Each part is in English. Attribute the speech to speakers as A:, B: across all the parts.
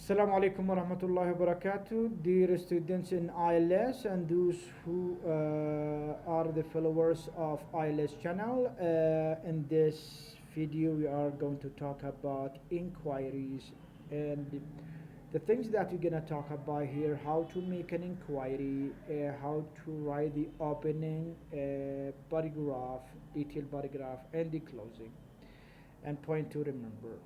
A: Assalamu alaikum wa rahmatullahi wa barakatuh. Dear students in eilS and those who are the followers of eilS channel, in this video we are going to talk about inquiries and the things that we're going to talk about here: how to make an inquiry, how to write the opening paragraph, detailed paragraph, and the closing. And point to remember.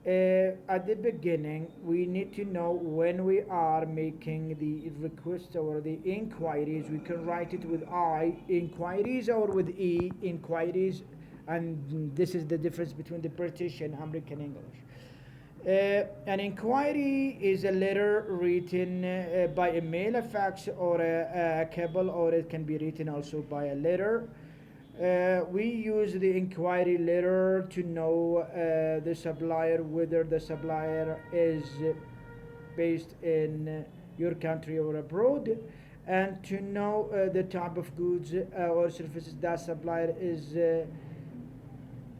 A: At the beginning, we need to know when we are making the request or the inquiries. We can write it with I, inquiries, or with E, inquiries, and this is the difference between the British and American English. An inquiry is a letter written by a mail, a fax, or a cable, or it can be written also by a letter. We use the inquiry letter to know the supplier, whether the supplier is based in your country or abroad, and to know the type of goods or services that supplier is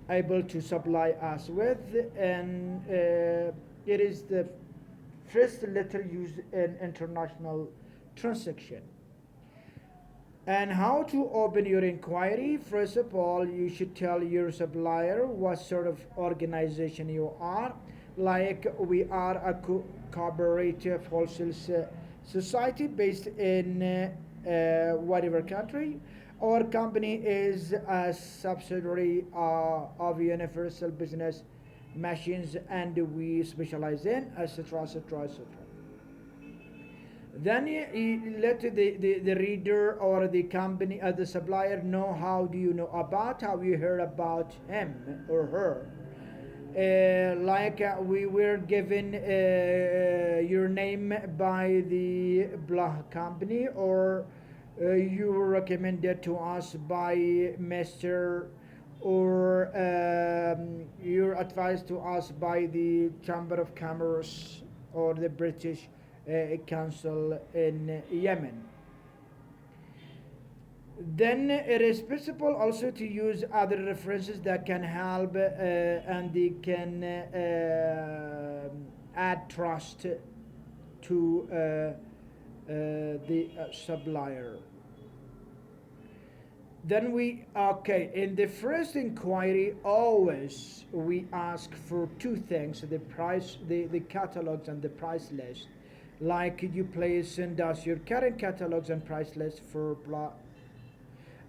A: able to supply us with, and it is the first letter used in international transaction. And how to open your inquiry? First of all, you should tell your supplier what sort of organization you are. Like, we are a cooperative wholesale society based in whatever country. Our company is a subsidiary of Universal Business Machines, and we specialize in etc., etc., etc. Then you let the reader or the company or the supplier know how do you know about, how you heard about him or her. We were given your name by the blog company, or you were recommended to us by Mr. or you're advised to us by the Chamber of Commerce or the British Council in Yemen. Then it is possible also to use other references that can help and they can add trust to the supplier. Then in the first inquiry, always we ask for two things: the price, the catalogs and the price list. Like, could you please send us your current catalogs and price list for blah?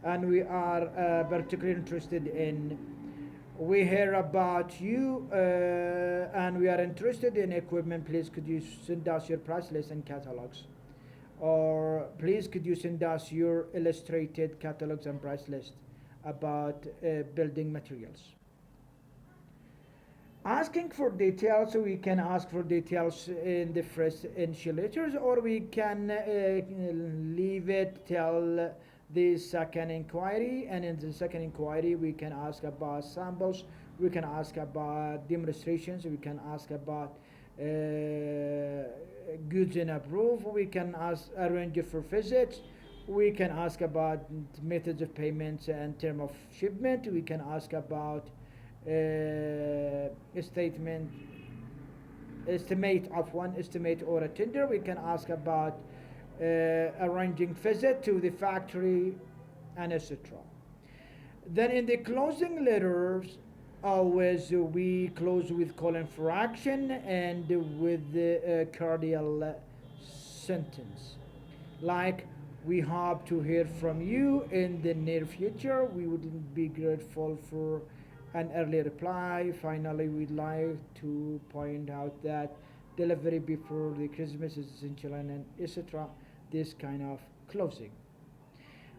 A: And we are particularly interested in, we hear about you and we are interested in equipment. Please could you send us your price list and catalogs? Or please could you send us your illustrated catalogs and price list about building materials? Asking for details, we can ask for details in the first initial letters, or we can leave it till the second inquiry. And in the second inquiry, we can ask about samples, we can ask about demonstrations, we can ask about goods in approve, we can arrange for visits, we can ask about methods of payments and term of shipment, we can ask about estimate or a tender. We can ask about arranging visit to the factory, and etc. Then in the closing letters, always we close with calling for action and with the cordial sentence, like, we hope to hear from you in the near future. We would be grateful for an early reply. Finally, we'd like to point out that delivery before the Christmas is essential, and etc. This kind of closing.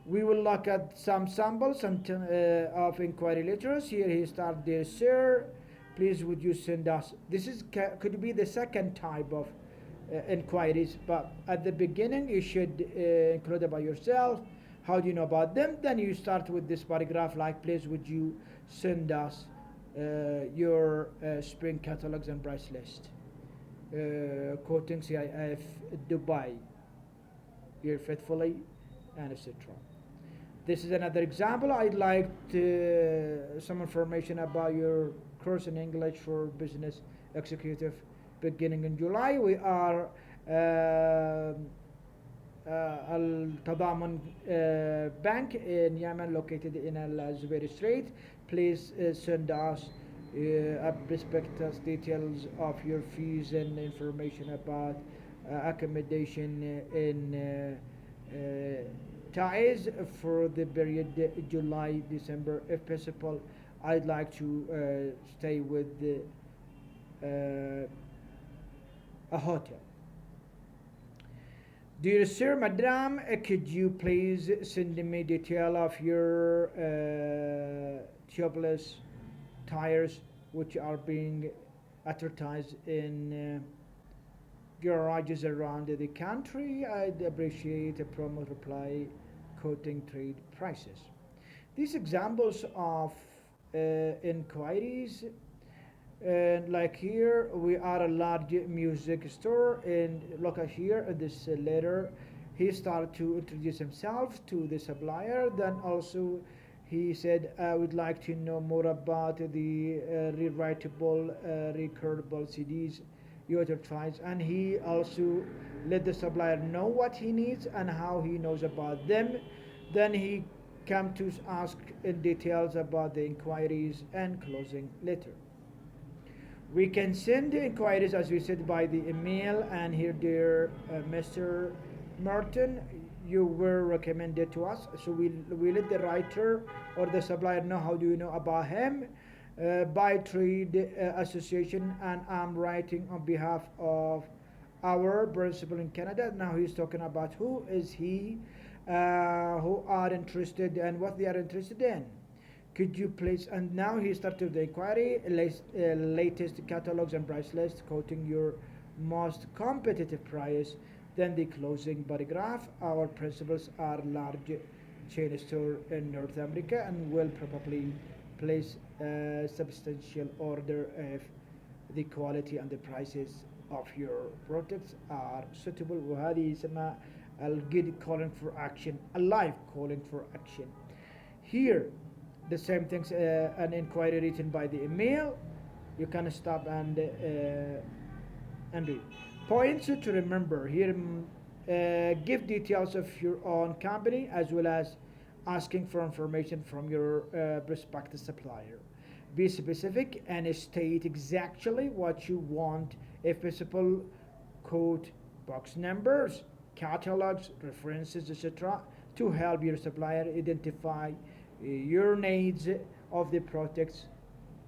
A: We will look at some samples of inquiry letters. Here he starts: dear sir, please would you send us. This is could be the second type of inquiries, but at the beginning you should include about yourself. How do you know about them? Then you start with this paragraph, like, please would you send us your spring catalogs and price list, quoting CIF Dubai, here faithfully, and etc. This is another example. I'd like some information about your course in English for business executive beginning in July. We are Al-Tadamun Bank in Yemen, located in Al-Zubair Strait. Please send us prospectus details of your fees and information about accommodation in Taiz for the period July-December. If possible, I'd like to stay with a hotel. Dear Sir, Madam, could you please send me detail of your tubeless tires which are being advertised in garages around the country? I'd appreciate a promo reply quoting trade prices. These examples of inquiries, like here we are a large music store, and look at here at this letter he started to introduce himself to the supplier. Then also he said, I would like to know more about the rewritable recordable CDs you advertise, and he also let the supplier know what he needs and how he knows about them. Then he came to ask in details about the inquiries and closing letter. We can send the inquiries, as we said, by the email. And here, dear Mr. Martin, you were recommended to us, so we let the writer or the supplier know how do you know about him by trade association, and I'm writing on behalf of our principal in Canada. Now he's talking about who is he, who are interested and what they are interested in. Could you please, and now he started the inquiry, latest catalogs and price list, quoting your most competitive price. Then the closing paragraph, our principals are large chain store in North America and will probably place a substantial order if the quality and the prices of your products are suitable. وهذه يسمى الجد calling for action, alive calling for action. Here the same things, an inquiry written by the email. You can stop and read. Points to remember here: give details of your own company as well as asking for information from your prospective supplier. Be specific and state exactly what you want. If possible, quote box numbers, catalogs, references, etc., to help your supplier identify your needs of the products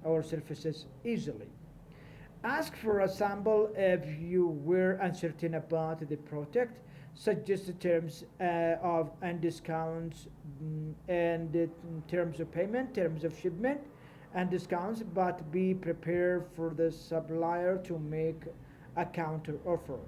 A: or services easily. Ask for a sample if you were uncertain about the product. Suggest the terms of and discounts and terms of payment, terms of shipment and discounts, but be prepared for the supplier to make a counter offer.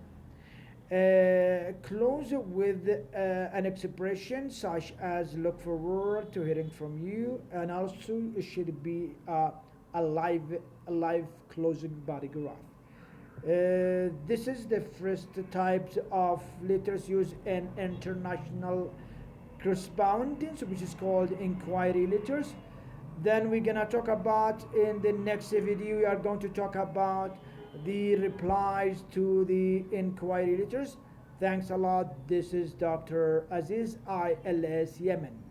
A: Close with an expression such as look forward to hearing from you, and also it should be a live closing paragraph. This is the first types of letters used in international correspondence, which is called inquiry letters. Then we're gonna talk about, in the next video we are going to talk about the replies to the inquiry letters. Thanks a lot. This is Dr. Aziz, ILS Yemen.